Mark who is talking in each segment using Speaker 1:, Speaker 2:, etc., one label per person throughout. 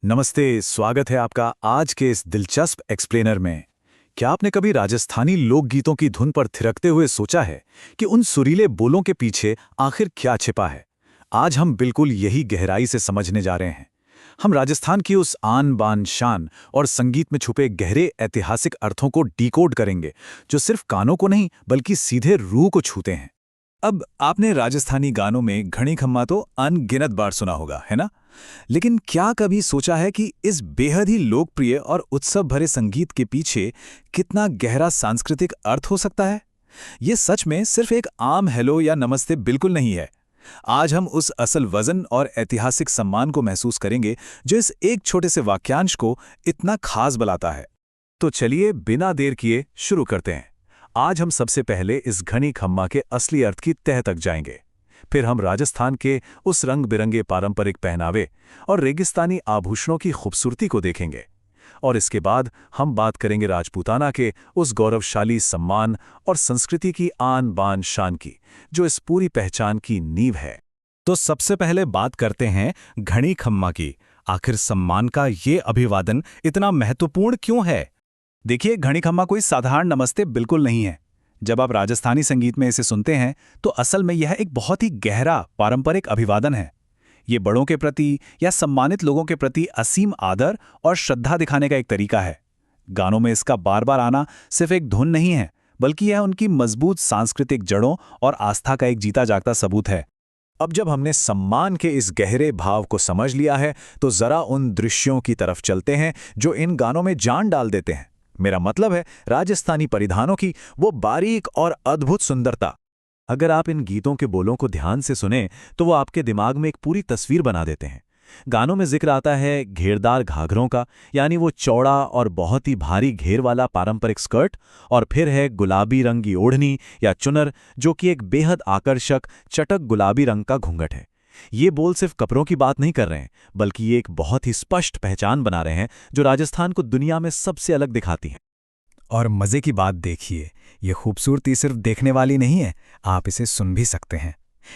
Speaker 1: नमस्ते, स्वागत है आपका आज के इस दिलचस्प एक्सप्लेनर में। क्या आपने कभी राजस्थानी लोकगीतों की धुन पर थिरकते हुए सोचा है कि उन सुरीले बोलों के पीछे आखिर क्या छिपा है? आज हम बिल्कुल यही गहराई से समझने जा रहे हैं। हम राजस्थान की उस आन बान शान और संगीत में छुपे गहरे ऐतिहासिक अर्थों को डिकोड करेंगे, जो सिर्फ कानों को नहीं बल्कि सीधे रूह को छूते हैं। अब आपने राजस्थानी गानों में घड़ी खम्मा तो अनगिनत बार सुना होगा, है ना? लेकिन क्या कभी सोचा है कि इस बेहद ही लोकप्रिय और उत्सव भरे संगीत के पीछे कितना गहरा सांस्कृतिक अर्थ हो सकता है? ये सच में सिर्फ एक आम हेलो या नमस्ते बिल्कुल नहीं है। आज हम उस असल वजन और ऐतिहासिक सम्मान को महसूस करेंगे जो इस एक छोटे से वाक्यांश को इतना खास बनाता है। तो चलिए बिना देर किए शुरू करते हैं। आज हम सबसे पहले इस घनी खम्मा के असली अर्थ की तह तक जाएंगे। फिर हम राजस्थान के उस रंग बिरंगे पारंपरिक पहनावे और रेगिस्तानी आभूषणों की खूबसूरती को देखेंगे। और इसके बाद हम बात करेंगे राजपूताना के उस गौरवशाली सम्मान और संस्कृति की आन बान शान की, जो इस पूरी पहचान की नींव है। तो सबसे पहले बात करते हैं घड़ी खम्मा की। आखिर सम्मान का ये अभिवादन इतना महत्वपूर्ण क्यों है? देखिए, घड़ी खम्मा कोई साधारण नमस्ते बिल्कुल नहीं है। जब आप राजस्थानी संगीत में इसे सुनते हैं तो असल में यह एक बहुत ही गहरा पारंपरिक अभिवादन है। ये बड़ों के प्रति या सम्मानित लोगों के प्रति असीम आदर और श्रद्धा दिखाने का एक तरीका है। गानों में इसका बार बार आना सिर्फ एक धुन नहीं है, बल्कि यह उनकी मजबूत सांस्कृतिक जड़ों और आस्था का एक जीता जागता सबूत है। अब जब हमने सम्मान के इस गहरे भाव को समझ लिया है, तो जरा उन दृश्यों की तरफ चलते हैं जो इन गानों में जान डाल देते हैं। मेरा मतलब है राजस्थानी परिधानों की वो बारीक और अद्भुत सुंदरता। अगर आप इन गीतों के बोलों को ध्यान से सुने तो वो आपके दिमाग में एक पूरी तस्वीर बना देते हैं। गानों में जिक्र आता है घेरदार घाघरों का, यानी वो चौड़ा और बहुत ही भारी घेर वाला पारंपरिक स्कर्ट, और फिर है गुलाबी रंग की ओढ़नी या चुनर, जो कि एक बेहद आकर्षक चटक गुलाबी रंग का घूंघट है। ये बोल सिर्फ कपड़ों की बात नहीं कर रहे हैं, बल्कि ये एक बहुत ही स्पष्ट पहचान बना रहे हैं जो राजस्थान को दुनिया में सबसे अलग दिखाती है। और मजे की बात देखिए, ये खूबसूरती सिर्फ देखने वाली नहीं है, आप इसे सुन भी सकते हैं।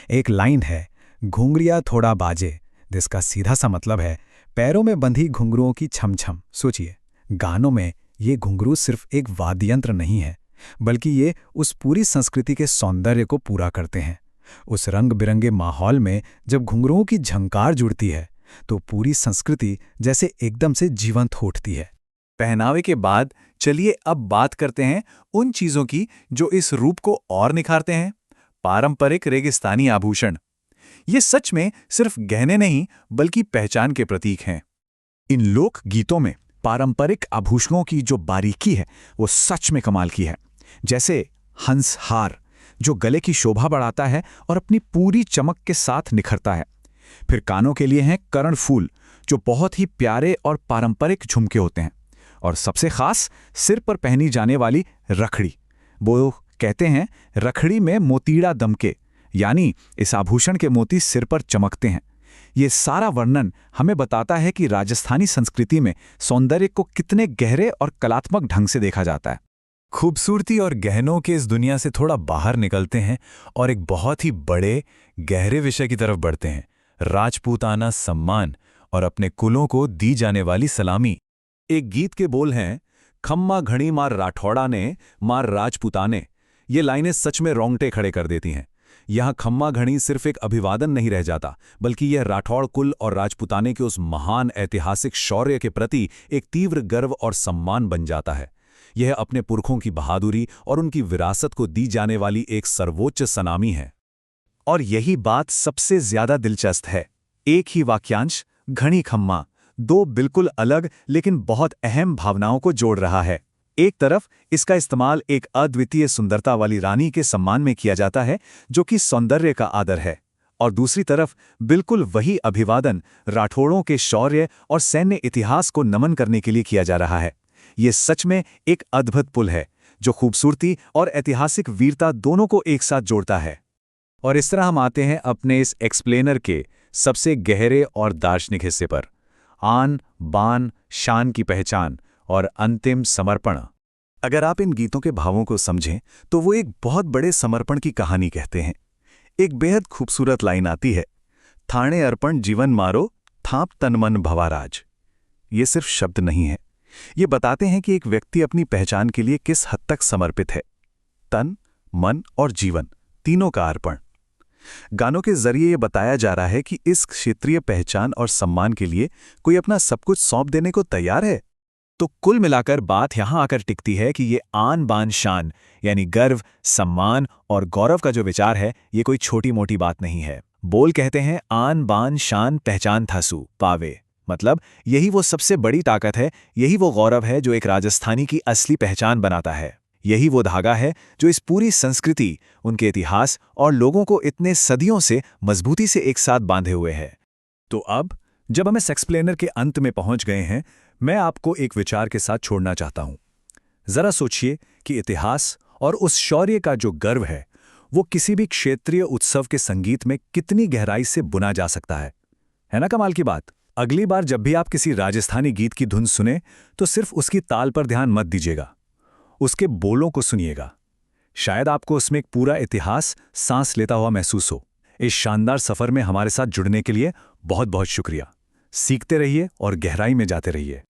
Speaker 1: एक लाइन है, घुंघरिया थोड़ा बाजे, जिसका सीधा सा मतलब है पैरों में बंधी घुंघरुओं की छम छम। सोचिए, गानों में ये घुंघरू सिर्फ एक वाद्य यंत्र नहीं है, बल्कि ये उस पूरी संस्कृति के सौंदर्य को पूरा करते हैं। उस रंग बिरंगे माहौल में जब घुंघरुओं की झंकार जुड़ती है तो पूरी संस्कृति जैसे एकदम से जीवंत हो उठती है। पहनावे के बाद चलिए अब बात करते हैं उन चीजों की जो इस रूप को और निखारते हैं। पारंपरिक रेगिस्तानी आभूषण, ये सच में सिर्फ गहने नहीं बल्कि पहचान के प्रतीक हैं। इन लोक गीतों में पारंपरिक आभूषणों की जो बारीकी है वो सच में कमाल की है। जैसे हंस हार, जो गले की शोभा बढ़ाता है और अपनी पूरी चमक के साथ निखरता है। फिर कानों के लिए हैं कर्ण फूल, जो बहुत ही प्यारे और पारंपरिक झुमके होते हैं। और सबसे खास, सिर पर पहनी जाने वाली रखड़ी। वो कहते हैं रखड़ी में मोतीड़ा दमके, यानी इस आभूषण के मोती सिर पर चमकते हैं। ये सारा वर्णन हमें बताता है कि राजस्थानी संस्कृति में सौंदर्य को कितने गहरे और कलात्मक ढंग से देखा जाता है। खूबसूरती और गहनों के इस दुनिया से थोड़ा बाहर निकलते हैं और एक बहुत ही बड़े गहरे विषय की तरफ बढ़ते हैं, राजपूताना सम्मान और अपने कुलों को दी जाने वाली सलामी। एक गीत के बोल हैं, खम्मा घड़ी मार राठौड़ा ने मार राजपूताने। ये लाइनें सच में रोंगटे खड़े कर देती हैं। यहाँ खम्मा घड़ी सिर्फ एक अभिवादन नहीं रह जाता, बल्कि यह राठौड़ कुल और राजपूताने के उस महान ऐतिहासिक शौर्य के प्रति एक तीव्र गर्व और सम्मान बन जाता है। यह अपने पुरखों की बहादुरी और उनकी विरासत को दी जाने वाली एक सर्वोच्च सलामी है। और यही बात सबसे ज्यादा दिलचस्प है। एक ही वाक्यांश घड़ी खम्मा दो बिल्कुल अलग लेकिन बहुत अहम भावनाओं को जोड़ रहा है। एक तरफ इसका इस्तेमाल एक अद्वितीय सुंदरता वाली रानी के सम्मान में किया जाता है, जो कि सौंदर्य का आदर है, और दूसरी तरफ बिल्कुल वही अभिवादन राठौड़ों के शौर्य और सैन्य इतिहास को नमन करने के लिए किया जा रहा है। ये सच में एक अद्भुत पुल है जो खूबसूरती और ऐतिहासिक वीरता दोनों को एक साथ जोड़ता है। और इस तरह हम आते हैं अपने इस एक्सप्लेनर के सबसे गहरे और दार्शनिक हिस्से पर, आन बान शान की पहचान और अंतिम समर्पण। अगर आप इन गीतों के भावों को समझें तो वो एक बहुत बड़े समर्पण की कहानी कहते हैं। एक बेहद खूबसूरत लाइन आती है, थाणे अर्पण जीवन मारो थाप तन मन भवाराज।
Speaker 2: ये सिर्फ शब्द नहीं है। ये बताते हैं कि एक व्यक्ति अपनी पहचान के लिए किस हद तक समर्पित है। तन, मन और जीवन, तीनों का अर्पण। गानों के जरिए ये बताया जा रहा है कि इस क्षेत्रीय पहचान और सम्मान के लिए कोई अपना सब कुछ सौंप देने को तैयार है।
Speaker 1: तो कुल मिलाकर बात यहां आकर टिकती है कि ये आन बान शान यानी गर्व, सम्मान और गौरव का जो विचार है, ये कोई छोटी मोटी बात नहीं है। बोल कहते हैं आन बान शान पहचान थासु पावे, मतलब यही वो सबसे बड़ी ताकत है, यही वो गौरव है जो एक राजस्थानी की असली पहचान बनाता है। यही वो धागा है जो इस पूरी संस्कृति, उनके इतिहास और लोगों को इतने सदियों से मजबूती से एक साथ बांधे हुए है। तो अब जब हम इस एक्सप्लेनर के अंत में पहुंच गए हैं, मैं आपको एक विचार के साथ छोड़ना चाहता हूं। जरा सोचिए कि इतिहास और उस शौर्य का जो गर्व है, वो किसी भी क्षेत्रीय उत्सव के संगीत में कितनी गहराई से बुना जा सकता है ना कमाल की बात। अगली बार जब भी आप किसी राजस्थानी गीत की धुन सुने, तो सिर्फ उसकी ताल पर ध्यान मत दीजिएगा, उसके बोलों को सुनिएगा। शायद आपको उसमें एक पूरा इतिहास सांस लेता हुआ महसूस हो। इस शानदार सफर में हमारे साथ जुड़ने के लिए बहुत बहुत शुक्रिया। सीखते रहिए और गहराई में जाते रहिए।